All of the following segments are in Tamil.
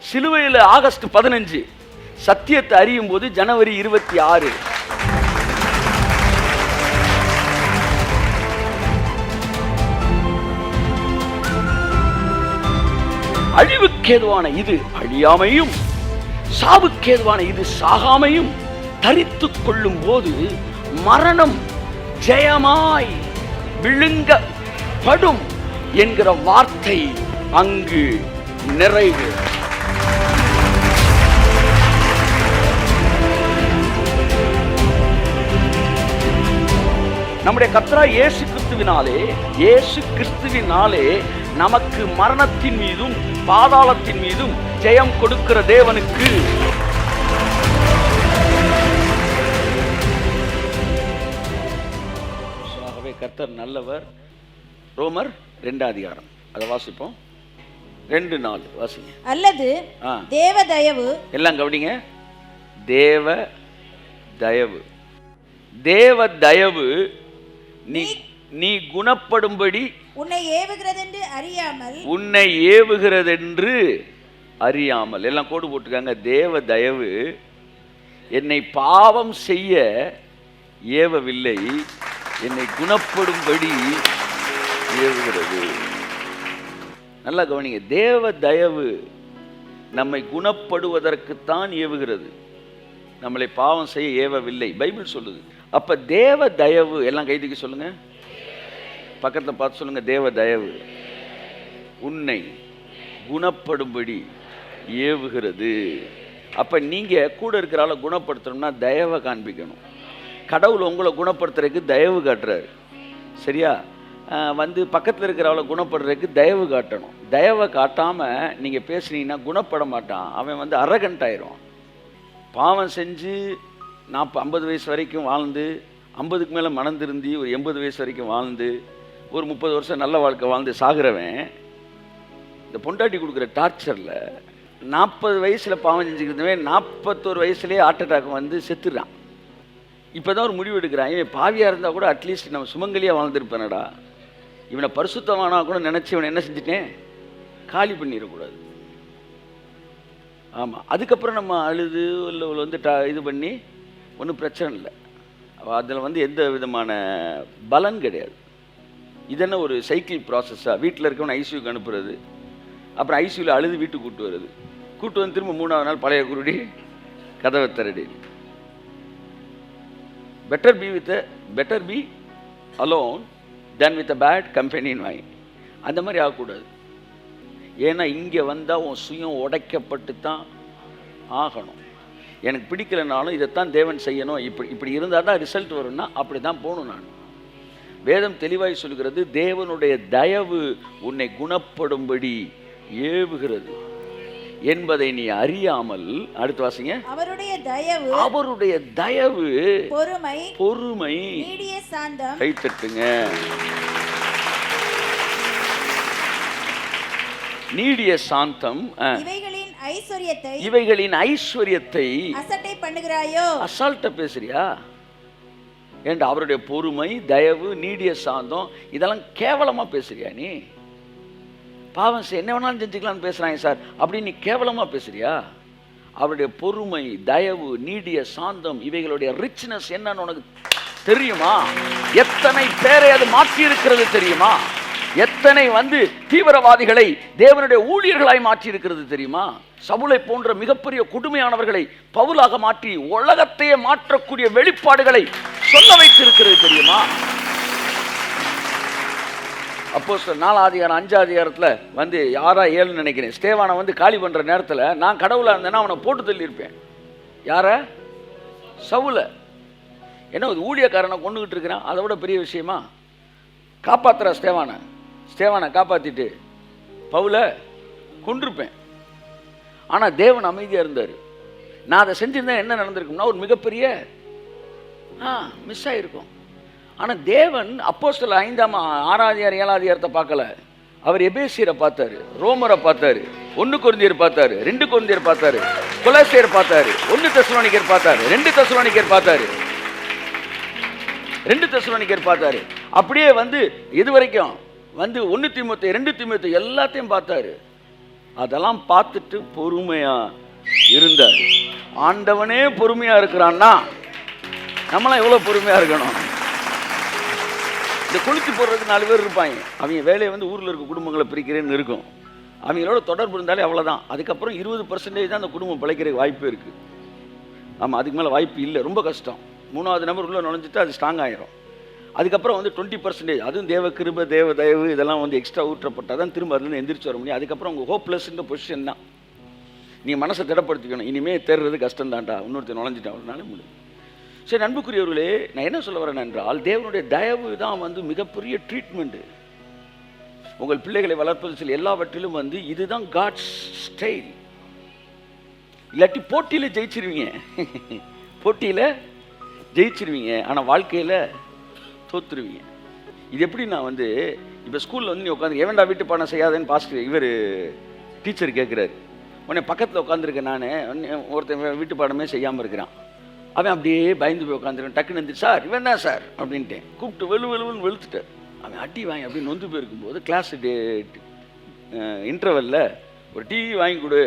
சிலுவையில் ஆகஸ்ட் 15, சத்தியத்தை அறியும் போது ஜனவரி 26. அழிவுக்கேதுவான இது அழியாமையும், சாவுக்கேதுவான இது சாகாமையும் தரித்துக் கொள்ளும் போது மரணம் ஜெயமாய் விழுங்கப்படும் என்கிற வார்த்தை அங்கு நிறைவு. நம்முடைய கர்த்தராகிய இயேசு கிறிஸ்துவினாலே நமக்கு மரணத்தின் மீதும் பாதாளத்தின் மீதும் ஜெயம் கொடுக்கிற தேவனுக்கு கர்த்தர் நல்லவர். ரோமர் 2 அதை வாசிப்போம். 2:4 வாசிங்க. அல்லது தேவ தயவு, எல்லாம் கவனிங்க, தேவ தயவு. தேவ தயவு நீ குணப்படும்படி உன்னை ஏவுகிறதென்று அறியாமல். எல்லாம் கோடு போட்டுக்காங்க. தேவ தயவு என்னை பாவம் செய்ய ஏவவில்லை, என்னை குணப்படும்படி ஏவுகிறது. நல்லா கவனிங்க. தேவ தயவு நம்மை குணப்படுவதற்குத்தான் ஏவுகிறது, நம்மளை பாவம் செய்ய ஏவவில்லை, பைபிள் சொல்லுது. அப்ப தேவ தயவு, எல்லாம் கைதுக்கு சொல்லுங்க, பக்கத்தில் பார்த்து சொல்லுங்க, தேவ தயவு உன்னை குணப்படும்படி ஏவுகிறது. அப்ப நீங்க கூட இருக்கிற ஆளை குணப்படுத்தணும்னா தயவை காண்பிக்கணும். கடவுள் உங்களை குணப்படுத்துறதுக்கு தயவு காட்டுறாரு, சரியா? பக்கத்தில் இருக்கிறவளை குணப்படுறதுக்கு தயவு காட்டணும். தயவை காட்டாமல் நீங்கள் பேசுனீங்கன்னா குணப்பட மாட்டான். அவன் அரகண்ட் ஆயிரும். பாவம் செஞ்சு 50 வயசு வரைக்கும் வாழ்ந்து, 50க்கு மேலே மனம் திருந்தி ஒரு 80 வயசு வரைக்கும் வாழ்ந்து, ஒரு 30 வருஷம் நல்ல வாழ்க்கை வாழ்ந்து சாகிறவன் இந்த பொண்டாட்டி கொடுக்குற டார்ச்சரில் 40 வயசில் பாவம் செஞ்சுக்கிறதுவன் 41 வயசுலேயே ஹார்ட் அட்டாக் செத்துடுறான். இப்போ தான் ஒரு முடிவு எடுக்கிறான், இவன் பாவியாக இருந்தால் கூட அட்லீஸ்ட் நம்ம சுமங்கலியாக வாழ்ந்துருப்பேனடா, இவனை பரிசுத்தமானா கூட நினச்சி இவனை என்ன செஞ்சுட்டேன், காலி பண்ணிடக்கூடாது. ஆமாம், அதுக்கப்புறம் நம்ம அழுது இல்லை இது பண்ணி ஒன்றும் பிரச்சனை இல்லை. அதில் எந்த விதமான பலன் கிடையாது. இதென்ன ஒரு சைக்கிள் ப்ராசஸ்ஸாக? வீட்டில் இருக்கவனை ஐசியூக்கு அனுப்புறது, அப்புறம் ஐசியூவில் அழுது வீட்டுக்கு கூட்டு வருது, கூட்டு வந்து திரும்ப 3வது நாள் பழைய குருடி கதவை திரடி. better be alone than with a bad company in mind. அந்த மாதிரி ஆகக்கூடாது. ஏன்னா இங்கே வந்தால் உன் சுயம் உடைக்கப்பட்டு தான் ஆகணும். எனக்கு பிடிக்கலைனாலும் இதைத்தான் தேவன் செய்யணும், இப்படி இருந்தால் தான் ரிசல்ட் வரும்னா அப்படி தான் போகணும். நான் வேதம் தெளிவாய் சொல்கிறது, தேவனுடைய தயவு உன்னை குணப்படும்படி ஏவுகிறது என்பதை நீ அறியாமல். அடுத்து வாசிங்க. அவருடைய தயவு பொறுமை கை தட்டுங்க. நீடிய சாந்தம் இவைகளின் ஐஸ்வர்யத்தை அசட்டை பண்ணுகிறாயோ? அசால்ட்டா பேசுறியா? ஏண்டா அவருடைய பொறுமை, தயவு, நீடிய சாந்தம் இதெல்லாம் கேவலமா பேசுறியா? நீ பாவம் என்ன வேணாலும் செஞ்சுக்கலான்னு பேசுறாங்க சார், அப்படி நீ கேவலமா பேசுறியா? அவருடைய பொறுமை, தயவு, நீடிய சாந்தம் இவைகளுடைய ரிச்னஸ் என்னன்னு உனக்கு தெரியுமா? எத்தனை பேரை அது மாற்றி இருக்கிறது தெரியுமா? எத்தனை தீவிரவாதிகளை தேவனுடைய ஊழியர்களாய் மாற்றி இருக்கிறது தெரியுமா? சவுலை போன்ற மிகப்பெரிய கொடுமையானவர்களை பவுலாக மாற்றி உலகத்தையே மாற்றக்கூடிய வெளிப்பாடுகளை சொல்ல வைத்திருக்கிறது தெரியுமா? அப்போஸ்தலர் 4:5 6-7 நினைக்கிறேன். ஸ்தேவானை காலி பண்ற நேரத்தில் நான் கடவுளா இருந்தேன்னா அவனை போட்டு தள்ளியிருப்பேன். யார? சவுல. என்ன ஒரு ஊழியக்காரனை கொண்டுகிட்டு இருக்கிறான், அதை விட பெரிய விஷயமா? காப்பாத்துற ஸ்தேவானை காப்பாத்திட்டு பவுல கொண்டிருப்பேன். ஆனா தேவன் அமைதியா இருந்தார். நான் அதை செஞ்சிருந்தேன் என்ன நடந்திருக்கும்னா ஒரு மிகப்பெரிய மிஸ் ஆயிருக்கும். ஆனா தேவன் அப்போஸ்தலர் 5-6 பார்க்கல. அவர் எபேசியரை பார்த்தாரு, ரோமரை பார்த்தாரு, 1 கொரிந்தியர் பார்த்தாரு, 2 கொரிந்தியர் பார்த்தாரு, கொலோசியர் பார்த்தாரு, 1 தெசலோனிக்கர் பார்த்தாரு, 2 தெசலோனிக்கர் பார்த்தாரு, 2 தெசலோனிக்கர் பார்த்தாரு. அப்படியே இது வரைக்கும் 1 தீமோத்தேயு 2 தீமோத்தேயு எல்லாத்தையும் பார்த்தாரு. அதெல்லாம் பார்த்துட்டு பொறுமையா இருந்தார். ஆண்டவனே பொறுமையா இருக்கிறான்னா நம்மளாம் எவ்வளோ பொறுமையா இருக்கணும். இந்த கொளுத்தி போடுறதுக்கு 4 பேர் இருப்பாங்க. அவங்க வேலையை வந்து ஊரில் இருக்க குடும்பங்களை பிரிக்கிறேன்னு இருக்கும். அவங்களோட தொடர்பு இருந்தாலே அவ்வளோதான். அதுக்கப்புறம் 20% தான் அந்த குடும்பம் பிழைக்கிறதுக்கு வாய்ப்பு இருக்குது. ஆமாம், அதுக்கு மேலே வாய்ப்பு இல்லை, ரொம்ப கஷ்டம். 3வது நபர் உள்ள நுழைஞ்சிட்டு அது ஸ்ட்ராங் ஆகிரும். அதுக்கப்புறம் வந்து 20%, அதுவும் தேவ கிருபை தேவ தயவு இதெல்லாம் வந்து எக்ஸ்ட்ரா ஊற்றப்பட்டால் தான் திரும்ப அதுலேருந்து எந்திரிச்சு வர முடியும். அதுக்கப்புறம் உங்கள் ஹோப்லெஸ்ன்ற பொசிஷன் தான். நீங்கள் மனசை திடப்படுத்திக்கணும். இனிமேல் தேர்றது கஷ்டம் தான்டா, இன்னொருத்தர் நுழைஞ்சிட்டா அவனால முடியும். சரி நண்புக்குரியவர்களே, நான் என்ன சொல்ல வரேன் என்றால், தேவனுடைய தயவு தான் வந்து மிகப்பெரிய ட்ரீட்மெண்ட்டு. உங்கள் பிள்ளைகளை வளர்ப்பது சில எல்லாவற்றிலும் வந்து இதுதான் காட்ஸ் ஸ்டைல். இல்லாட்டி போட்டியில் ஜெயிச்சிருவீங்க, போட்டியில் ஜெயிச்சிருவீங்க, ஆனால் வாழ்க்கையில் தோத்துருவீங்க. இது எப்படி, நான் வந்து இப்போ ஸ்கூலில் வந்து நீ உட்காந்து எவன்டா வீட்டு பாடம் செய்யாதேன்னு பாஸ்டர் இவர் டீச்சர் கேட்குறாரு. உடனே பக்கத்தில் உட்காந்துருக்கேன் நான், ஒருத்தன் வீட்டு பாடமே செய்யாமல் இருக்கிறான். அவன் அப்படியே பயந்து போய் உட்காந்துருக்கேன். டக்குன்னு வந்து சார் இவன் தான் சார் அப்படின்ட்டேன். கூப்பிட்டு வெளுன்னு வெளுத்துட்டார். அவன் அடி வாங்கி அப்படின்னு நொந்து போயிருக்கும்போது கிளாஸ் இன்டர்வெல்ல ஒரு டிவி வாங்கி கொடு,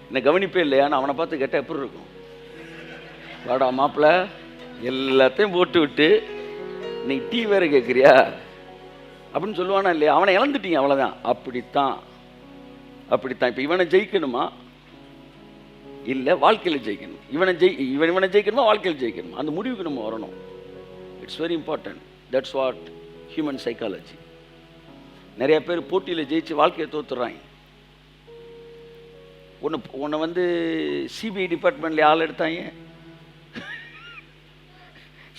என்னை கவனிப்பே இல்லையான்னு அவனை பார்த்து கேட்டால் எப்படி இருக்கும்? வாடா மாப்பிள்ள, எல்லாத்தையும் போட்டு விட்டு நீ டீ வேறு கேட்குறியா அப்படின்னு சொல்லுவானா இல்லையா? அவனை இழந்துட்டீங்க, அவ்வளோதான். அப்படித்தான். இப்போ இவனை ஜெயிக்கணுமா இல்லை வாழ்க்கையில் ஜெயிக்கணும்? இவனை ஜெயிக்கணுமா வாழ்க்கையில் ஜெயிக்கணுமா? அந்த முடிவுக்கு நம்ம வரணும். It's very important. That's what human psychology. நிறைய பேர் போட்டியில் ஜெயிச்சு வாழ்க்கையை தோத்துறாங்க. உன்னை வந்து சிபிஐ டிபார்ட்மெண்ட்ல ஆள் எடுத்தாங்க.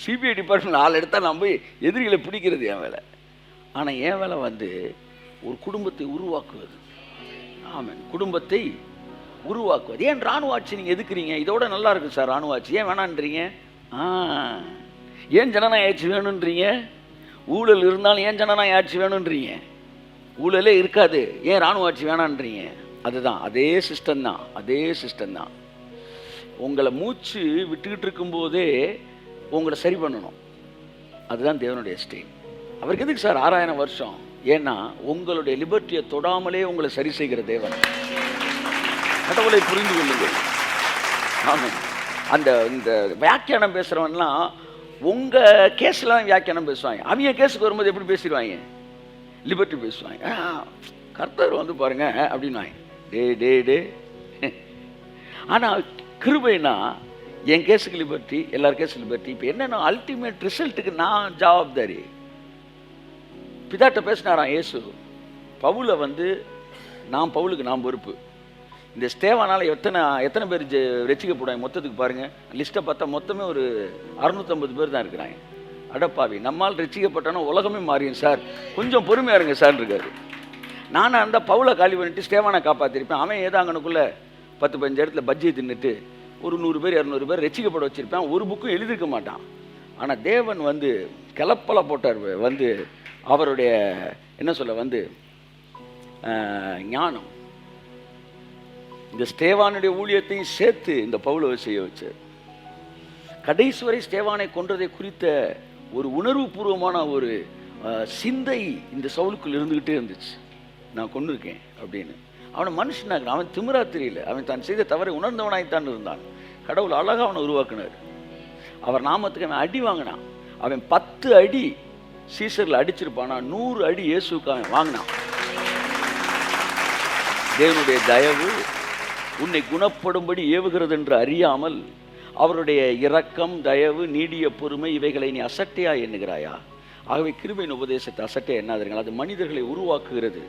சிபிஐ டிபார்ட்மெண்ட் ஆள் எடுத்தால் நான் போய் எதிரிகளை பிடிக்கிறது என் வேலை. ஆனால் என் வேலை வந்து ஒரு குடும்பத்தை உருவாக்குவது. ஆமாம், குடும்பத்தை உருவாக்குவது. ஏன் இராணுவ ஆட்சி நீங்கள் எதுக்குறீங்க? இதோட நல்லா இருக்கு சார் இராணுவ ஆட்சி, ஏன் வேணான்றீங்க? ஏன் ஜனநாயக ஆட்சி வேணுன்றீங்க? ஊழல் இருந்தாலும் ஏன் ஜனநாயக ஆட்சி வேணுன்றீங்க? ஊழலே இருக்காது, ஏன் இராணுவ ஆட்சி வேணான்றீங்க? அதுதான், அதே சிஸ்டம் தான். உங்களை மூச்சு விட்டுக்கிட்டு இருக்கும்போதே உங்களை சரி பண்ணணும். அதுதான் தேவனுடைய ஸ்டைல். அவருக்கு எதுக்கு சார் 6000 வருஷம்? ஏன்னா உங்களுடைய லிபர்ட்டியை தொடாமலே உங்களை சரி செய்கிற தேவன். கடவுளை புரிந்து கொள்ளுங்கள். ஆமாம், இந்த வியாக்கியானம் பேசுகிறவன்லாம் உங்கள் கேஸ்லாம் வியாக்கியானம் பேசுவாங்க. அவங்க கேஸுக்கு வரும்போது எப்படி பேசிடுவாங்க? லிபர்ட்டி பேசுவாங்க. கர்த்தர் வந்து பாருங்க அப்படின்வாங்க. டே ஆனால் கிருபைனா என் கேஸுக்கு லிபர்ட்டி, எல்லார் கேஸுக்கு லிபர்ட்டி. இப்போ என்னென்னா அல்டிமேட் ரிசல்ட்டுக்கு நான் ஜவாப்தாரி. பிதாட்ட பேசினாராம் இயேசு, பவுலை வந்து பவுலுக்கு நான் பொறுப்பு. இந்த ஸ்தேவானால் எத்தனை பேர் ரட்சிக்கப்படுவாங்க மொத்தத்துக்கு பாருங்கள். லிஸ்ட்டை பார்த்தா மொத்தமே ஒரு 650 பேர் தான் இருக்கிறாங்க. அடப்பாவி, நம்மால் ரட்சிக்கப்பட்டானா உலகமே மாறியும் சார், கொஞ்சம் பொறுமையாக இருங்க சார் இருக்காரு. நானும் அந்த பவுலை காலி பண்ணிட்டு ஸ்தேவானை காப்பாற்றிருப்பேன். அவன் ஏதோ அங்கனுக்குள்ளே 10-15 இடத்துல பஜ்ஜியை தின்னுட்டு ஒரு 100 பேர் 200 பேர் ரட்சிக்கப்பட வச்சுருப்பேன். ஒரு புக்கும் எழுதியிருக்க மாட்டான். ஆனால் தேவன் வந்து கிளப்பலை போட்டார். வந்து அவருடைய என்ன சொல்ல வந்து ஞானம் இந்த ஸ்தேவானுடைய ஊழியத்தையும் சேர்த்து இந்த பவுலை செய்ய வச்சார். கடைசி வரை ஸ்தேவானை கொன்றதை குறித்த ஒரு உணர்வுபூர்வமான ஒரு சிந்தை இந்த சவுலுக்குள் இருந்துக்கிட்டே இருந்துச்சு. நான் கொண்டிருக்கேன் அப்படின்னு. அவனை மனுஷனாக, அவன் திமிரா தெரியல, அவன் தான் செய்த தவறை உணர்ந்தவனாய்த்தான் இருந்தான். கடவுள் அழகாக அவனை உருவாக்குனார். அவர் நாமத்துக்கு அவன் அடி வாங்கினான். அவன் 10 அடி சீசரில் அடிச்சிருப்பானா, 100 அடி இயேசுக்கு அவன் வாங்கினான். தேவனுடைய தயவு உன்னை குணப்படும்படி ஏவுகிறது என்று அறியாமல் அவருடைய இரக்கம், தயவு, நீடிய பொறுமை இவைகளை நீ அசட்டையா எண்ணுகிறாயா? ஆகவே கிருபையின் உபதேசத்தை அசட்டையா எண்ணாதீர்கள், அது மனிதர்களை உருவாக்குகிறது.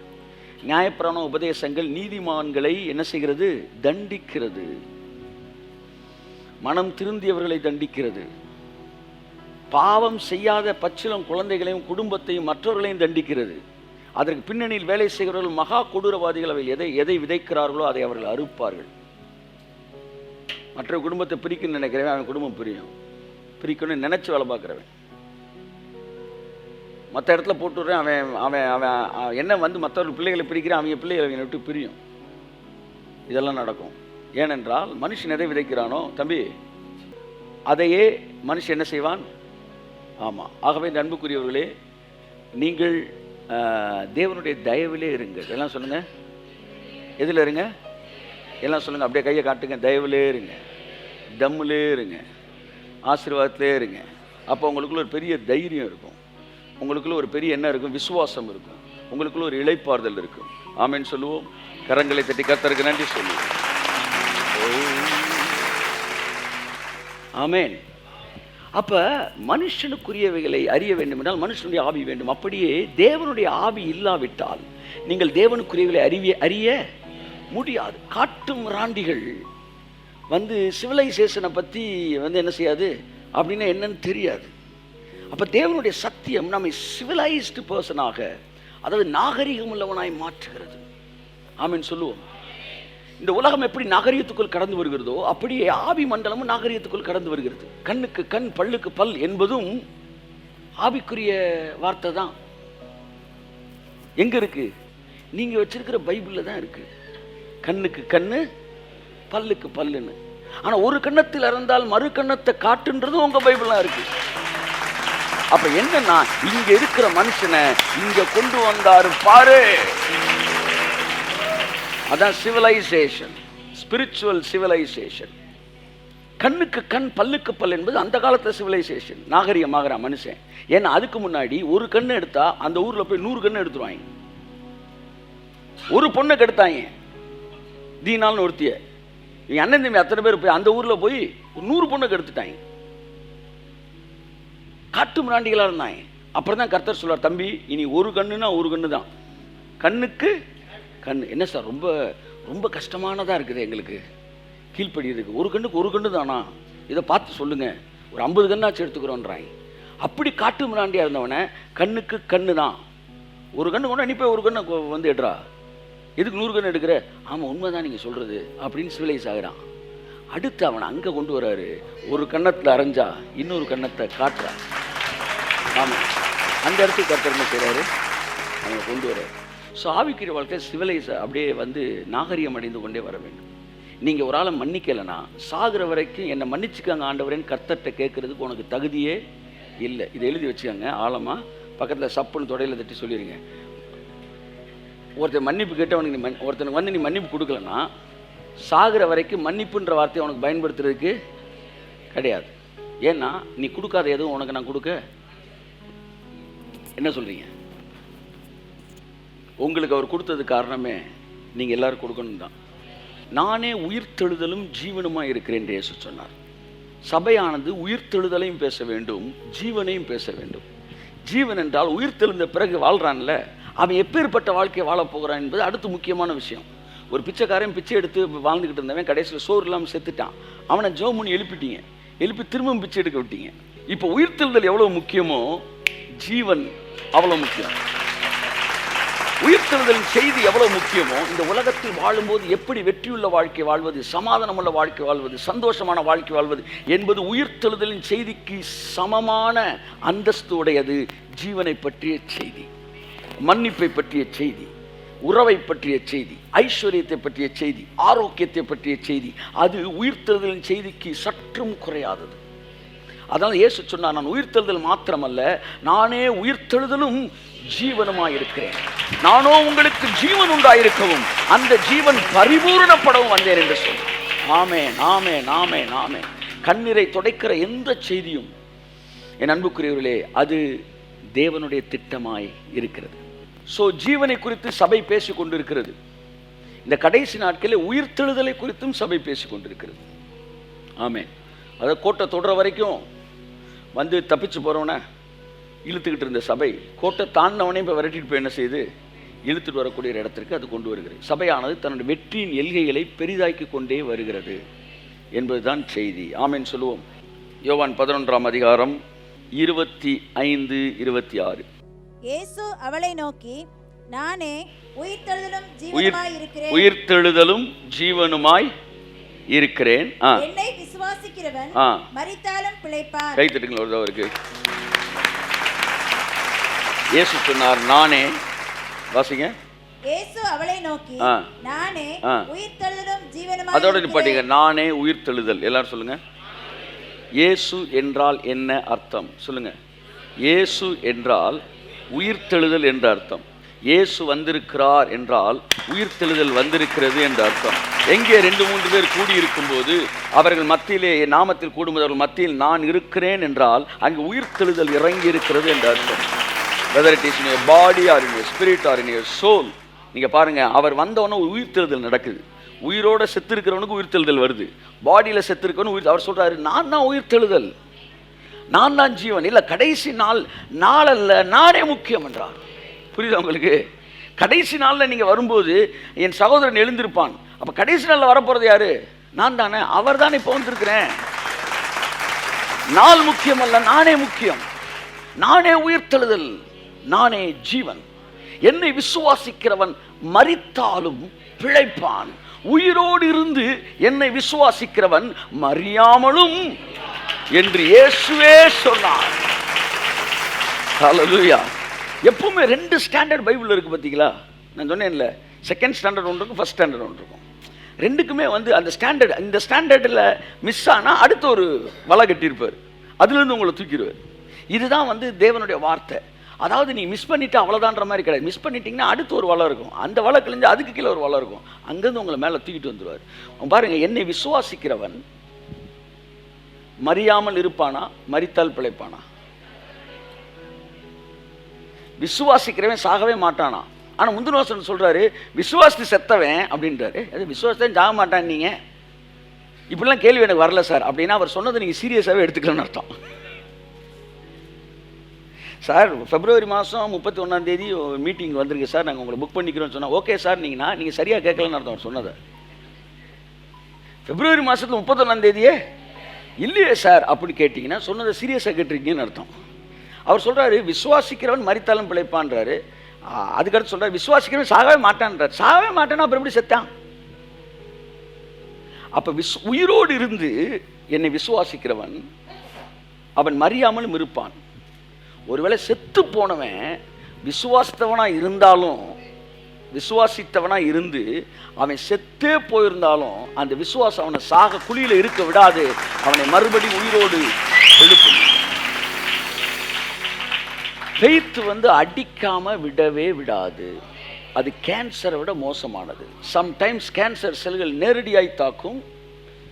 நியாயப்பிரமாண உபதேசங்கள் நீதிமான்களை என்ன செய்கிறது? தண்டிக்கிறது. மனம் திருந்தியவர்களை தண்டிக்கிறது. பாவம் செய்யாத பச்சிளம் குழந்தைகளையும் குடும்பத்தையும் மற்றவர்களையும் தண்டிக்கிறது. அதற்கு பின்னணியில் வேலை செய்கிறவர்கள் மகா கொடூரவாதிகள். அவை எதை விதைக்கிறார்களோ அதை அவர்கள் அறுப்பார்கள். மற்ற குடும்பத்தை பிரிக்கணும்னு நினைக்கிறவன் அவன் குடும்பம் பிரிக்கணும்னு நினைச்சு வேலை பார்க்குறவன் மற்ற இடத்துல போட்டுடுறேன். அவன் அவன் அவன் என்ன வந்து மற்றவர்கள் பிள்ளைகளை பிரிக்கிறான், அவங்க பிள்ளைகளை அவனை விட்டு பிரியும். இதெல்லாம் நடக்கும். ஏனென்றால் மனுஷன் எதை விதைக்கிறானோ தம்பி அதையே மனுஷன் என்ன செய்வான்? ஆமாம். ஆகவே இந்த அன்புக்குரியவர்களே, நீங்கள் தேவனுடைய தயவிலே இருங்கள். எல்லாம் சொல்லுங்க, எதில் இருங்க? எல்லாம் சொல்லுங்கள், அப்படியே கையை காட்டுங்க. தயவுலே இருங்க, தம்முலே இருங்க, ஆசீர்வாதத்திலே இருங்க. அப்போ உங்களுக்குள்ள ஒரு பெரிய தைரியம் இருக்கும், உங்களுக்குள்ள ஒரு பெரிய என்ன இருக்கும்? விசுவாசம் இருக்கும், உங்களுக்குள்ள ஒரு இளைப்பாறுதல் இருக்கும். ஆமென் சொல்லுவோம். கரங்களை தட்டி கர்த்தருக்கு நன்றி சொல்லுவோம். ஆமென். அப்போ மனுஷனுக்குரியவைகளை அறிய வேண்டும் என்றால் மனுஷனுடைய ஆவி வேண்டும். அப்படியே தேவனுடைய ஆவி இல்லாவிட்டால் நீங்கள் தேவனுக்குரியவைகளை அறிய முடியாது. காட்டு மிராண்டிகள் சிவிலைசேஷனை பற்றி என்ன செய்யாது அப்படின்னா என்னன்னு தெரியாது. அப்போ தேவனுடைய சத்தியம் நம்மை சிவிலைஸ்டு பர்சனாக, அதாவது நாகரிகம் உள்ளவனாய் மாற்றுகிறது. ஆமென் சொல்லுவோம். இந்த உலகம் எப்படி நாகரிகத்துக்குள் கடந்து வருகிறதோ அப்படியே ஆவி மண்டலமும் நாகரிகத்துக்குள் கடந்து வருகிறது. கண்ணுக்கு கண், பல்லுக்கு பல் என்பதும் ஆவிக்குரிய வார்த்தை தான். எங்க இருக்கு? நீங்க வச்சிருக்கிற பைபிள்ல தான் இருக்கு. கண்ணுக்கு கண்ணு, பல்லுக்கு பல்லுன்னு. ஆனா ஒரு கண்ணத்தில் இறந்தால் மறு கண்ணத்தை காட்டுன்றதும் உங்க பைபிள்ல இருக்கு. அப்ப என்னன்னா, இங்க இருக்கிற மனுஷனை இங்க கொண்டு வந்தாரு பாரு. அதான் சிவிலைசேஷன், ஸ்பிரிச்சுவல் சிவிலைசேஷன். கண்ணுக்கு கண், பல்லுக்கு பல் என்பது அந்த காலத்து சிவிலைசேஷன். நாகரிகமாகிற மனுஷன். ஏன்னா அதுக்கு முன்னாடி ஒரு கண்ணு எடுத்தா அந்த ஊர்ல போய் 100 கண்ணு எடுத்துருவாங்க. ஒரு பொண்ணை கெடுத்தாங்க, தீனால்னு ஒருத்திய. என் அண்ணன் தம்பி அத்தனை பேர் போய் அந்த ஊர்ல போய் 100 பொண்ணை கெடுத்துட்டாங்க. காட்டு மிராண்டிகளா இருந்தாங்க. அப்புறம் தான் கர்த்தர் சொல்றார், தம்பி இனி ஒரு கண்ணுன்னா ஒரு கண்ணு தான். கண்ணுக்கு கண். என்ன சார், ரொம்ப ரொம்ப கஷ்டமானதாக இருக்குது எங்களுக்கு கீழ்ப்படியதுக்கு. ஒரு கண்ணுக்கு ஒரு கண்ணு தானா? இதை பார்த்து சொல்லுங்க, ஒரு 50 கண்ணாச்சு எடுத்துக்கிறோன்றாங்க. அப்படி காட்டு மிராண்டியாக இருந்தவனை கண்ணுக்கு கண்ணு தான், ஒரு கண்ணு கொண்டு நீ போய் ஒரு கண்ணை எடுறா, எதுக்கு 100 கண்ணு எடுக்கிற? ஆமாம் உண்மைதான் நீங்கள் சொல்கிறது அப்படின்னு சிவிலைஸ் ஆகிறான். அடுத்து அவனை அங்கே கொண்டு வராரு, ஒரு கண்ணத்தில் அரைஞ்சா இன்னொரு கண்ணத்தை காட்டுறான். ஆமாம், அந்த இடத்துக்கு கர்த்தர் என்ன செய்கிறாரு? அவனை கொண்டு வர்றாரு. ஸோ ஆவிக்குரிய வாழ்க்கை சிவிலைஸ் அப்படியே நாகரிகம் அடைந்து கொண்டே வர வேண்டும். நீங்கள் ஒரு ஆளை மன்னிக்கலைன்னா சாகிற வரைக்கும் என்னை மன்னிச்சுக்காங்க ஆண்டவரேன்னு கர்த்தர்கிட்ட கேட்குறதுக்கு உனக்கு தகுதியே இல்லை. இதை எழுதி வச்சுக்கோங்க ஆழமாக, பக்கத்தில் சப்புன்னு தொடையில் தட்டி சொல்லிடுங்க. ஒருத்தர் மன்னிப்பு கேட்டவனுக்கு ஒருத்தனுக்கு நீ மன்னிப்பு கொடுக்கலன்னா சாகிற வரைக்கும் மன்னிப்புன்ற வார்த்தையை உனக்கு பயன்படுத்துறதுக்கு கிடையாது. ஏன்னா நீ கொடுக்காத எதுவும் உனக்கு நான் கொடுக்க என்ன சொல்கிறீங்க? உங்களுக்கு அவர் கொடுத்தது காரணமே நீங்கள் எல்லாரும் கொடுக்கணும் தான். நானே உயிர்த்தெழுதலும் ஜீவனுமாக இருக்கிறேன் என்று இயேசு சொன்னார். சபையானது உயிர்த்தெழுதலையும் பேச வேண்டும், ஜீவனையும் பேச வேண்டும். ஜீவன் என்றால் உயிர்த்தெழுந்த பிறகு வாழ்கிறான்ல, அவன் எப்பேற்பட்ட வாழ்க்கையை வாழப்போகிறான் என்பது அடுத்து முக்கியமான விஷயம். ஒரு பிச்சைக்காரன் பிச்சை எடுத்து வாழ்ந்துக்கிட்டு இருந்தவன் கடைசியில் சோறு இல்லாமல் செத்துட்டான். அவனை ஜோமுன்னு எழுப்பிட்டீங்க, எழுப்பி திரும்பவும் பிச்சை எடுக்க விட்டீங்க. இப்போ உயிர்த்தெழுதல் எவ்வளோ முக்கியமோ ஜீவன் அவ்வளோ முக்கியம். உயிர்த்தெழுதலின் செய்தி எவ்வளவு முக்கியமோ, இந்த உலகத்தில் வாழும்போது எப்படி வெற்றியுள்ள வாழ்க்கை வாழ்வது, சமாதானமுள்ள வாழ்க்கை வாழ்வது, சந்தோஷமான வாழ்க்கை வாழ்வது என்பது உயிர்த்தெழுதலின் செய்திக்கு சமமான அந்தஸ்து உடையது. ஜீவனை பற்றிய செய்தி, மன்னிப்பை பற்றிய செய்தி, உறவை பற்றிய செய்தி, ஐஸ்வர்யத்தை பற்றிய செய்தி, ஆரோக்கியத்தை பற்றிய செய்தி, அது உயிர்த்தெழுதலின் செய்திக்கு சற்றும் குறையாதது. அதனால் இயேசு சொன்னார், நான் உயிர்த்தெழுதல் மாத்திரமல்ல, நானே உயிர்த்தெழுதலும் ஜீவனுமாயிருக்கிறேன். நானோ உங்களுக்கு ஜீவன் உண்டாயிருக்கவும் அந்த ஜீவன் பரிபூரணப்படவும் வந்தேன் என்று சொன்னார். ஆமென், ஆமென், ஆமென், ஆமென். கண்ணீரை துடைக்கிற எந்த செய்தியும் என் அன்புக்குரியவர்களே அது தேவனுடைய திட்டமாய் இருக்கிறது. ஸோ ஜீவனை குறித்து சபை பேசி கொண்டிருக்கிறது. இந்த கடைசி நாட்களில் உயிர்த்தெழுதலை குறித்தும் சபை பேசி கொண்டிருக்கிறது. ஆமென். அதை கோட்டை தொடுற வரைக்கும் தப்பிச்சு போகிறவனை இழுத்துக்கிட்டு இருந்த சபை கோட்டை தாண்டினவனே இப்போ விரட்டிட்டு போய் என்ன செய்து இழுத்துட்டு வரக்கூடிய இடத்திற்கு அது கொண்டு வருகிறது. சபையானது தன்னுடைய வெற்றியின் எல்கைகளை பெரிதாக்கி கொண்டே வருகிறது என்பதுதான் செய்தி. ஆமென் சொல்லுவோம். யோவான் 11ஆம் அதிகாரம் 25, 26. இயேசு அவளை நோக்கி, நானே உயிர்த்தெழுதலும் ஜீவனுமாய் இருக்கிறேன். உயிர்த்தெழுதலும் ஜீவனுமாய் இருக்கிறேன். என்னை விசுவாசிக்கிறவன் மரித்தாலும் பிழைப்பார். கை தட்டுங்கள் ஒரு தவறுக்கு. இயேசு சொன்னார், நானே. வாசிங்க. இயேசு அவளை நோக்கி, நானே உயிர்த்தெழுதலும் ஜீவனுமாய். அதோட நிப்பாட்டிங்க. நானே உயிர்த்தெழுதல். எல்லாரும் சொல்லுங்க. இயேசு என்றால் என்ன அர்த்தம் சொல்லுங்க. இயேசு என்றால் உயிர்த்தெழுதல் என்ற அர்த்தம். இயேசு வந்திருக்கிறார் என்றால் உயிர்த்தெழுதல் வந்திருக்கிறது என்ற அர்த்தம். எங்கே 2-3 பேர் கூடியிருக்கும் போது அவர்கள் மத்தியிலே என் நாமத்தில் கூடும்போது மத்தியில் நான் இருக்கிறேன் என்றால் அங்கு உயிர்த்தெழுதல் இறங்கி இருக்கிறது என்ற அர்த்தம். whether it is in your body or in your spirit or in your soul. நீங்க பாருங்க, அவர் வந்தவொன்னே உயிர்த்தெழுதல் நடக்குது. உயிரோட செத்து இருக்கிறவனுக்கு உயிர்த்தெழுதல் வருது. பாடியில் செத்து இருக்கவனு உயிர். அவர் சொல்றாரு, நான் தான் உயிர்த்தெழுதல், நான் தான் ஜீவன். இல்லை, கடைசி நாள் அல்ல, நானே முக்கியம் என்றார். புரியுதா உங்களுக்கு? கடைசி நாளில் நீங்கள் வரும்போது என் சகோதரன் எழுந்திருப்பான். அப்போ கடைசி நாளில் வரப்போகிறது யாரு? நான் தானே. அவர் தானே இப்போ வந்திருக்கிறேன். நாள் முக்கியம் அல்ல, நானே முக்கியம். நானே உயிர்த்தெழுதல், நானே ஜீவன். என்னை விசுவாசிக்கிறவன் மரித்தாலும் பிழைப்பான். உயிரோடு இருந்து என்னை விசுவாசிக்கிறவன் மறியாமலும் என்று இயேசுவே சொன்னார். ஹல்லேலூயா. எப்பவுமே 2 ஸ்டாண்டர்ட் பைபிள் இருக்கு பார்த்தீங்களா? நான் சொன்னேன்ல, செகண்ட் ஸ்டாண்டர்ட் ஒன்று இருக்கும், ஃபர்ஸ்ட் ஸ்டாண்டர்ட் ஒன்று இருக்கும். ரெண்டுக்குமே அந்த ஸ்டாண்டர்ட், இந்த ஸ்டாண்டர்டில் மிஸ் ஆனால் அடுத்த ஒரு வலை கட்டியிருப்பார், அதுலேருந்து உங்களை தூக்கிடுவார். இதுதான் தேவனுடைய வார்த்தை. அதாவது நீ மிஸ் பண்ணிட்டு அவ்வளோதான்ற மாதிரி கிடையாது. மிஸ் பண்ணிட்டீங்கன்னா அடுத்து ஒரு வலை இருக்கும், அந்த வலை கிழிஞ்சு அதுக்கு கீழே ஒரு வலை இருக்கும், அங்கேருந்து உங்களை மேலே தூக்கிட்டு வந்துடுவார். பாருங்க, என்னை விசுவாசிக்கிறவன் மறியாமல் இருப்பானா, மரித்தால் பிழைப்பானா? விசுவாசிக்கிறவன் சாகவே மாட்டானா. ஆனால் முந்தின வசனம் சொல்றாரு, விசுவாசி செத்தவன் அப்படின்றாரு. அது விசுவாசத்தான் சாக மாட்டான். நீங்க இப்படிலாம் கேள்வி எனக்கு வரல சார் அப்படின்னா அவர் சொன்னதை நீங்கள் சீரியஸாகவே எடுத்துக்கலன்னு அர்த்தம். சார், பிப்ரவரி மாதம் 31 மீட்டிங் வந்துருக்கு சார், நாங்கள் உங்களை புக் பண்ணிக்கிறோம்னு சொன்னால் ஓகே சார், நீங்கள் சரியாக கேட்கலன்னு அர்த்தம் அவர் சொன்னதை. பிப்ரவரி மாதத்தில் 31 இல்லையே சார் அப்படி கேட்டிங்கன்னா சொன்னதை சீரியஸாக கேட்டிருக்கீங்கன்னு அர்த்தம். அவர் சொல்கிறாரு, விசுவாசிக்கிறவன் மரித்தாலும் பிழைப்பான்றாரு. அதுக்கடுத்து சொல்கிறார், விசுவாசிக்கிறவன் சாகவே மாட்டான்றார். சாகவே மாட்டானா அப்புறம் எப்படி செத்தான்? அப்போ உயிரோடு இருந்து என்னை விசுவாசிக்கிறவன் அவன் மறியாமலும் இருப்பான். ஒருவேளை செத்து போனவன் விசுவாசித்தவனாக இருந்தாலும், விசுவாசித்தவனாக இருந்து அவன் செத்தே போயிருந்தாலும் அந்த விசுவாசம் அவனை சாக குழியில் இருக்க விடாது, அவனை மறுபடியும் உயிரோடு எழுப்பும். ஃபெய்த் அடிக்காம விடவே விடாது. அது கேன்சரை விட மோசமானது. சம்டைம்ஸ் கேன்சர் செல்கள் நேரடியாய் தாக்கும்.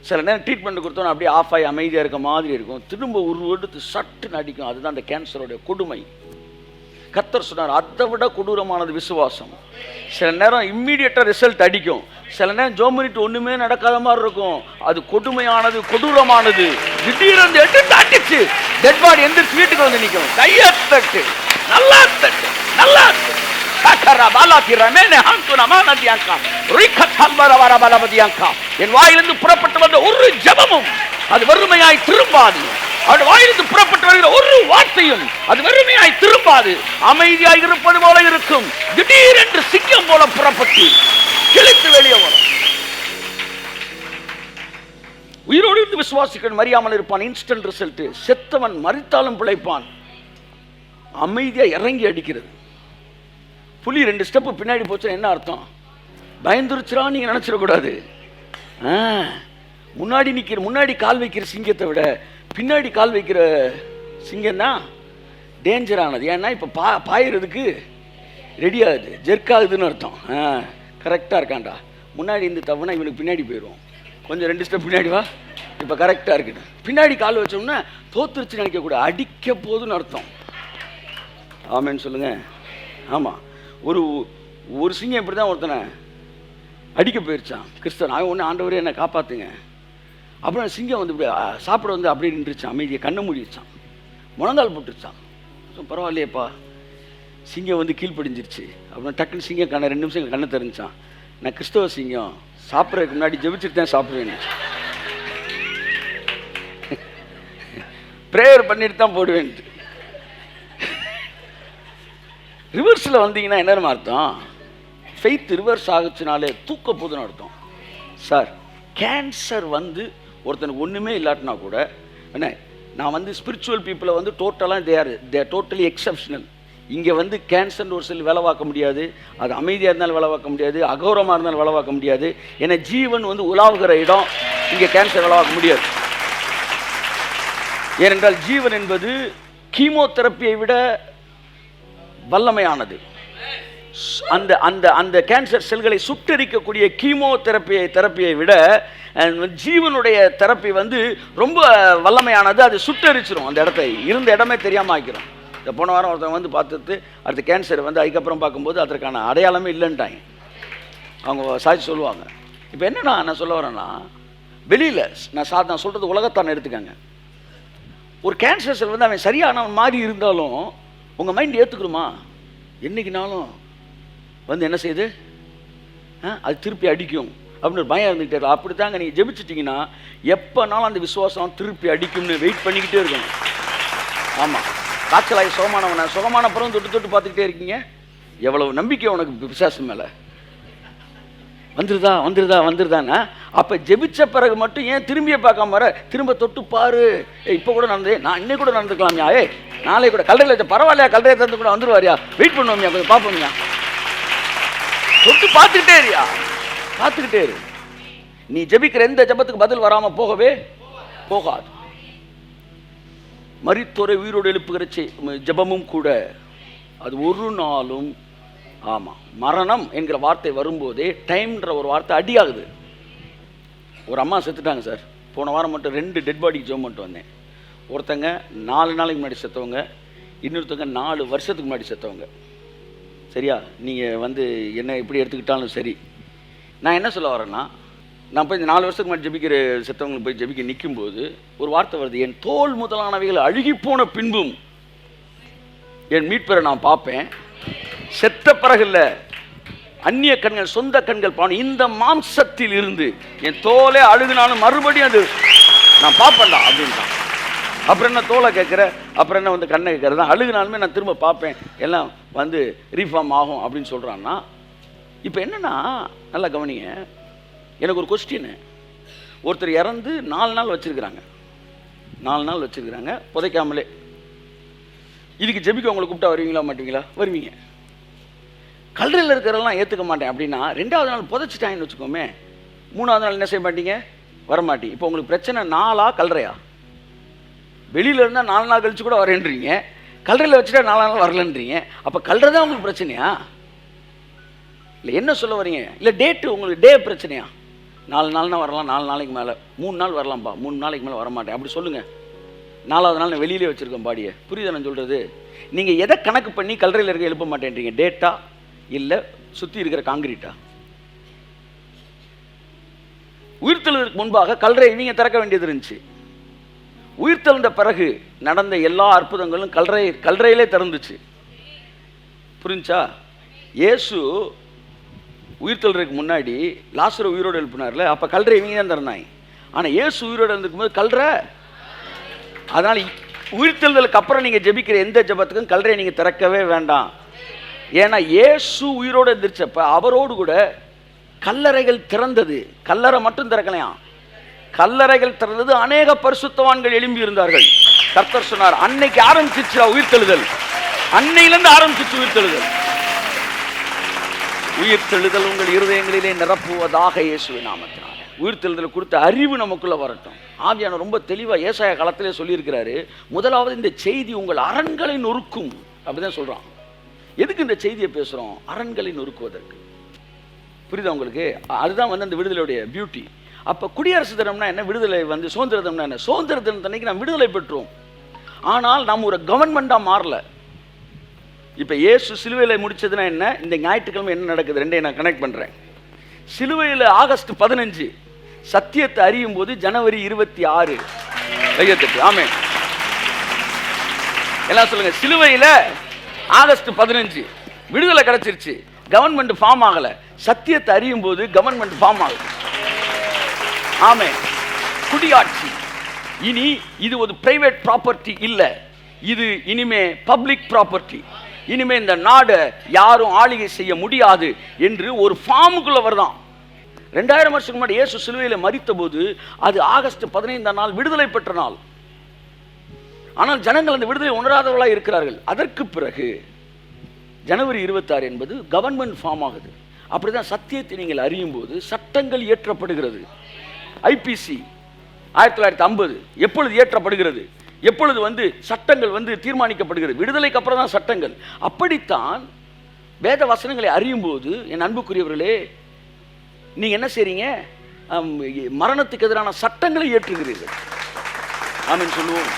சில நேரம் ட்ரீட்மெண்ட் கொடுத்தோன்னா அப்படியே ஆஃப் ஆகி அமைதியாக இருக்க மாதிரி இருக்கும், திரும்ப எடுத்து சட்டுன்னு அடிக்கும். அதுதான் அந்த கேன்சருடைய கொடுமை. கர்த்தர் சொன்னார், அதை விட கொடூரமானது விசுவாசம். சில நேரம் இம்மீடியட்டாக ரிசல்ட் அடிக்கும், சில நேரம் ஜோமனிட்டு ஒன்றுமே நடக்காத மாதிரி இருக்கும். அது கொடுமையானது, கொடூரமானது. திடீர்னு எடுத்து அடிச்சு டெட் பாடி எந்திரிச்சு வீட்டுக்கு வந்து நிற்கும். கையை தட்டு, நல்லா தட்டு, நல்லா தட்டு. என் வாயிலிருந்து புறப்பட்டு வந்த ஒரு ஜெபமும் அது வெறுமையாய் திரும்பாது. அவருடைய வாயிலிருந்து புறப்பட்டு வருகிற ஒரு வார்த்தையும் அது வெறுமையாய் திரும்பாது, அமைதியாய் இருப்பது போல இருக்கும். திடீரென்று சிங்கம் போல புறப்பட்டு கிழித்து வெளியே வரும். உயிரோடு இருந்து விசுவாசிக்கிறவன் மறியாமல் இருப்பான். Instant result. செத்தவன் மரித்தாலும் பிழைப்பான். அமைதியா இறங்கி அடிக்கிறது. புலி 2 ஸ்டெப்பு பின்னாடி போச்சுன்னா என்ன அர்த்தம்? பயந்துருச்சுரா நீங்க நினைச்சிடக்கூடாது. முன்னாடி கால் வைக்கிற சிங்கத்தை விட பின்னாடி கால் வைக்கிற சிங்கம் தான் டேஞ்சரானது. ஏன்னா இப்போ பாயிறதுக்கு ரெடி ஆகுது, ஜெர்க்காகுதுன்னு அர்த்தம். கரெக்டாக இருக்கான்டா. முன்னாடி இருந்து தப்புனா இவனுக்கு பின்னாடி போயிடுவோம். கொஞ்சம் 2 ஸ்டெப் பின்னாடி வா, இப்போ கரெக்டாக இருக்குது. பின்னாடி கால் வச்சோம்னா தோத்துருச்சு நினைக்கக்கூடாது, அடிக்க போதுன்னு அர்த்தம். ஆமேன்னு சொல்லுங்க. ஆமாம், ஒரு சிங்கம் இப்படி தான் ஒருத்தனை அடிக்க போயிருச்சான். கிறிஸ்தவன் அவன் ஒன்று, ஆண்டவரே என்னை காப்பாற்றுங்க. அப்புறம் சிங்கம் இப்படி சாப்பிட அப்படியே நின்றுச்சான். அமைதியை கண்ணை மூடிச்சான், முழங்கால் போட்டுருச்சான். ஸோ பரவாயில்லையப்பா, சிங்கம் கீழ்ப்படிஞ்சிருச்சு. அப்புறம் டக்குன்னு சிங்கம் 2 நிமிஷம் கண்ணை தெரிஞ்சான். நான் கிறிஸ்தவ சிங்கம், சாப்பிட்றதுக்கு முன்னாடி ஜெபிச்சுட்டு தான் சாப்பிடுவேன், ப்ரேயர் பண்ணிட்டு தான் போடுவேன். ரிவர்ஸில் வந்தீங்கன்னா என்ன அர்த்தம்? ஃபெய்த் ரிவர்ஸ் ஆகுச்சுனாலே தூக்க போதுன்னு அர்த்தம். சார், கேன்சர் ஒருத்தனுக்கு ஒன்றுமே இல்லாட்டினா கூட என்ன, நான் ஸ்பிரிச்சுவல் பீப்புளை டோட்டலாக தேர் டோட்டலி எக்ஸப்ஷனல். இங்கே கேன்சர்னு ஒரு சில வேலை பார்க்க முடியாது, அது அமைதியாக இருந்தாலும் வேலை பார்க்க முடியாது, அகௌரவமாக இருந்தாலும் வேலை பார்க்க முடியாது. ஏன்னா ஜீவன் உலாவுகிற இடம், இங்கே கேன்சர் வேலை பார்க்க முடியாது. ஏனென்றால் ஜீவன் என்பது கீமோதெரப்பியை விட வல்லமையானது. அந்த அந்த அந்த கேன்சர் செல்களை சுட்டரிக்கக்கூடிய கீமோ தெரப்பியை விட ஜீவனுடைய தெரப்பி வந்து ரொம்ப வல்லமையானது. அது சுட்டரிச்சிடும், அந்த இடத்த இருந்த இடமே தெரியாமல் ஆக்கிடும். இந்த போன வாரம் ஒருத்தவங்க வந்து பார்த்துட்டு அடுத்த கேன்சர் வந்து அதுக்கப்புறம் பார்க்கும்போது அதற்கான அடையாளமே இல்லைன்ட்டாங்க. அவங்க சாட்சி சொல்லுவாங்க. இப்போ என்னன்னா நான் சொல்ல வரேன்னா, வெளியில் நான் சொல்கிறது உலகத்தான எடுத்துக்காங்க. ஒரு கேன்சர் செல் வந்து அவன் சரியானவன் மாதிரி இருந்தாலும் உங்கள் மைண்ட் ஏற்றுக்கணுமா? என்றைக்குனாலும் வந்து என்ன செய்யுது, அது திருப்பி அடிக்கும் அப்படின்னு ஒரு பயம் இருந்துக்கிட்டே. அப்படி தாங்க நீங்கள் ஜெபிச்சிட்டிங்கன்னா எப்போனாலும் அந்த விசுவாசம் திருப்பி அடிக்கும்னு வெயிட் பண்ணிக்கிட்டே இருக்கணும். ஆமாம், காய்ச்சலாகி சுகமான பிறகு தொட்டு பார்த்துக்கிட்டே இருக்கீங்க. எவ்வளவு நம்பிக்கை உனக்கு பிசாசு மேலே வந்துருதான்னா, அப்போ ஜெபிச்ச பிறகு மட்டும் ஏன் திரும்பிய பார்க்காம வர? திரும்ப தொட்டு பாரு. இப்போ கூட நடந்தே, நான் இன்னைக்கு கூட நடந்துக்கலாம்யா, நாளைக்கு கூட கல்லறையில் வச்ச பரவாயில்லையா, கல்லறையை தந்து கூட வந்துருவாரியா, வெயிட் பண்ணுவோம்யா, கொஞ்சம் பார்ப்போம்யா, தொட்டு பார்த்துக்கிட்டே இருயா, பார்த்துக்கிட்டே இரு. நீ ஜெபிக்கிற எந்த ஜெபத்துக்கு பதில் வராமல் போகவே போகாது. மரித்தோரை உயிரோடு எழுப்புகிற ஜெபமும் கூட அது ஒரு நாளும், ஆமாம், மரணம் என்கிற வார்த்தை வரும்போதே டைம்ன்ற ஒரு வார்த்தை அடியாகுது. ஒரு அம்மா செத்துட்டாங்க சார். போன வாரம் மட்டும் 2 டெட் பாடிக்கு ஜெபம் பண்ணிட்டு வந்தேன். ஒருத்தங்க 4 நாளைக்கு முன்னாடி செத்தவங்க, இன்னொருத்தவங்க 4 வருஷத்துக்கு முன்னாடி செத்தவங்க. சரியா? நீங்கள் வந்து என்ன இப்படி எடுத்துக்கிட்டாலும் சரி, நான் என்ன சொல்ல வரேன்னா, நான் போய் இந்த 4 வருஷத்துக்கு முன்னாடி ஜெபிக்கிற செத்தவங்களுக்கு போய் ஜெபிக்க நிற்கும்போது ஒரு வார்த்தை வருது, என் தோல் முதலானவைகள் அழுகி போன பின்பும் என் மீட்பரை நான் பார்ப்பேன். செத்த பிறகு இல்லை, அந்நிய கண்கள் சொந்த கண்கள் பான இந்த மாம்சத்தில் இருந்து என் தோலே அழுகினாலும் மறுபடியும் அது நான் பார்ப்பேன்டா அப்படின்ட்டான். அப்புறம் என்ன தோலை கேட்குற, அப்புறம் என்ன வந்து கண்ணை கேட்குறது, அழுகினாலுமே நான் திரும்ப பார்ப்பேன், எல்லாம் வந்து ரீஃபார்ம் ஆகும் அப்படின்னு சொல்கிறான்னா. இப்போ என்னென்னா, நல்லா கவனிங்க, எனக்கு ஒரு கொஸ்டின். ஒருத்தர் இறந்து 4 நாள் வச்சுருக்கிறாங்க, 4 நாள் வச்சுருக்கிறாங்க புதைக்காமலே. இதுக்கு ஜெபிக்க உங்களை கூப்பிட்டா வருவீங்களா மாட்டீங்களா? வருவீங்க. கல்லறையில் இருக்கிறதெல்லாம் ஏற்றுக்க மாட்டேன் அப்படின்னா 2வது நாள் புதைச்சிட்டாங்கன்னு வச்சுக்கோமே, 3வது நாள் என்ன செய்ய மாட்டீங்க? வரமாட்டீங்க. இப்போ உங்களுக்கு பிரச்சனை 4ஆ கல்லறையா? வெளியில் இருந்தால் 4 நாள் கழிச்சு கூட வரேன்றீங்க, கல்லறையில் வச்சுட்டா 4 நாள் வரலன்றீங்க. அப்போ கல்லறை தான் உங்களுக்கு பிரச்சனையா? இல்லை என்ன சொல்ல வரீங்க? இல்லை டேட்டு உங்களுக்கு டே பிரச்சனையா? 4 நாள்னா வரலாம், 4 நாளைக்கு மேலே, 3 நாள் வரலாம்ப்பா, 3 நாளைக்கு மேலே வரமாட்டேன் அப்படி சொல்லுங்கள். 4வது நாள் நான் வெளியிலே வச்சுருக்கேன் பாடியை. புரியுது நான் சொல்கிறது? நீங்கள் எதை கணக்கு பண்ணி கல்லறையில் இருக்க எழுப்ப மாட்டேன்றீங்க? டேட்டா இல்லை சுற்றி இருக்கிற காங்கிரீட்டா? உயிர்த்தெழுதலுக்கு முன்பாக கல்லறை நீங்கள் திறக்க வேண்டியது இருந்துச்சு. உயிர்த்தெழுந்த பிறகு நடந்த எல்லா அற்புதங்களும் கல்லறையிலே திறந்துச்சு. புரிஞ்சா? இயேசு உயிர்த்தெழுறதுக்கு முன்னாடி லாசரை உயிரோடு எழுப்பினார்ல, அப்போ கல்லறை இவங்க தான் திறந்தாங்க. ஆனால் இயேசு உயிரோடு எழுந்துக்கும் போது கல்லறை. அதனால் உயிர்த்தெழுதலுக்கு அப்புறம் நீங்கள் ஜெபிக்கிற எந்த ஜெபத்துக்கும் கல்லறையை நீங்கள் திறக்கவே வேண்டாம். ஏன்னா இயேசு உயிரோடு எந்திரிச்சப்ப அவரோடு கூட கல்லறைகள் திறந்தது. கல்லறை மட்டும் திறக்கலையாம், கல்லறைகள் திறந்தது. அநேக பரிசுத்தவான்கள் எழும்பி இருந்தார்கள். கர்த்தர் சொன்னார், அன்னைக்கு ஆரம்பிச்சிச்சு உயிர்த்தெழுதல், அன்னையிலிருந்து ஆரம்பிச்சிச்சு உயிர்த்தெழுதல். உயிர்த்தெழுதல் உங்கள் இருதயங்களிலே நிரப்புவதாக இயேசுவின் நாமத்தினால. உயிர்த்தெழுதல் குறித்த அறிவு நமக்குள்ள வரட்டும். ஆவியான ரொம்ப தெளிவாக ஏசாயா காலத்திலே சொல்லியிருக்கிறாரு, முதலாவது இந்த செய்தி உங்கள் அரண்களை நொறுக்கும் அப்படிதான் சொல்றான். எதுக்கு இந்த செய்தியை பேசுகிறோம்? அரண்களை நொறுக்குவதற்கு. புரியுதா உங்களுக்கு? அதுதான் வந்து அந்த விடுதலையுடைய பியூட்டி. அப்போ குடியரசு தினம்னா என்ன, விடுதலை வந்து சுதந்திர தினம்னா என்ன? சுதந்திர தினத்தன்னைக்கு நாம் விடுதலை பெற்றோம். ஆனால் நம்ம ஒரு கவர்மெண்ட்டாக மாறல. இப்போ இயேசு சிலுவையில் முடிச்சதுன்னா என்ன, இந்த ஞாயிற்றுக்கிழமை என்ன நடக்குது, ரெண்டையும் நான் கனெக்ட் பண்ணுறேன். சிலுவையில் ஆகஸ்ட் 15 சத்தியத்தை அறியும் போது ஜனவரி 26 கையெழுத்து. ஆமென். எல்லாம் சொல்லுங்க. சிலுவையில் ஆகஸ்ட் 15 விடுதலை கிடைச்சிருச்சு, கவர்மெண்ட் ஃபார்ம் ஆகலை. சத்தியத்தை அறியும் போது கவர்மெண்ட் ஃபார்ம் ஆகுது. ஆமென். குடியாட்சி இனி இது ஒரு பிரைவேட் ப்ராப்பர்ட்டி இல்லை, இது இனிமே பப்ளிக் ப்ராப்பர்ட்டி. இனிமே இந்த நாடு யாரும் ஆளுகை செய்ய முடியாது என்று ஒரு ஃபார்முக்குள்ள வருதான். 2000 வருஷத்துக்கு முன்னாடி இயேசு சிலுவையில் மரித்த போது அது ஆகஸ்ட் 15 நாள் விடுதலை பெற்ற நாள். ஆனால் ஜனங்கள் அந்த விடுதலை உணராதவர்களாக இருக்கிறார்கள். அதற்கு பிறகு ஜனவரி 26 என்பது கவர்மெண்ட் ஃபார்ம் ஆகுது. அப்படிதான் சத்தியத்தை நீங்கள் அறியும் போது சட்டங்கள் இயற்றப்படுகிறது. ஐபிசி 1950 எப்பொழுது இயற்றப்படுகிறது, எப்பொழுது வந்து சட்டங்கள் வந்து தீர்மானிக்கப்படுகிறது? விடுதலைக்கு அப்புறம் தான் சட்டங்கள். அப்படித்தான் வேத வசனங்களை அறியும் போது என் அன்புக்குரியவர்களே, நீங்க என்ன செய்றீங்க? மரணத்துக்கு எதிரான சட்டங்களை ஏற்றுகிறீர்கள். ஆமென் சொல்லுவோம்.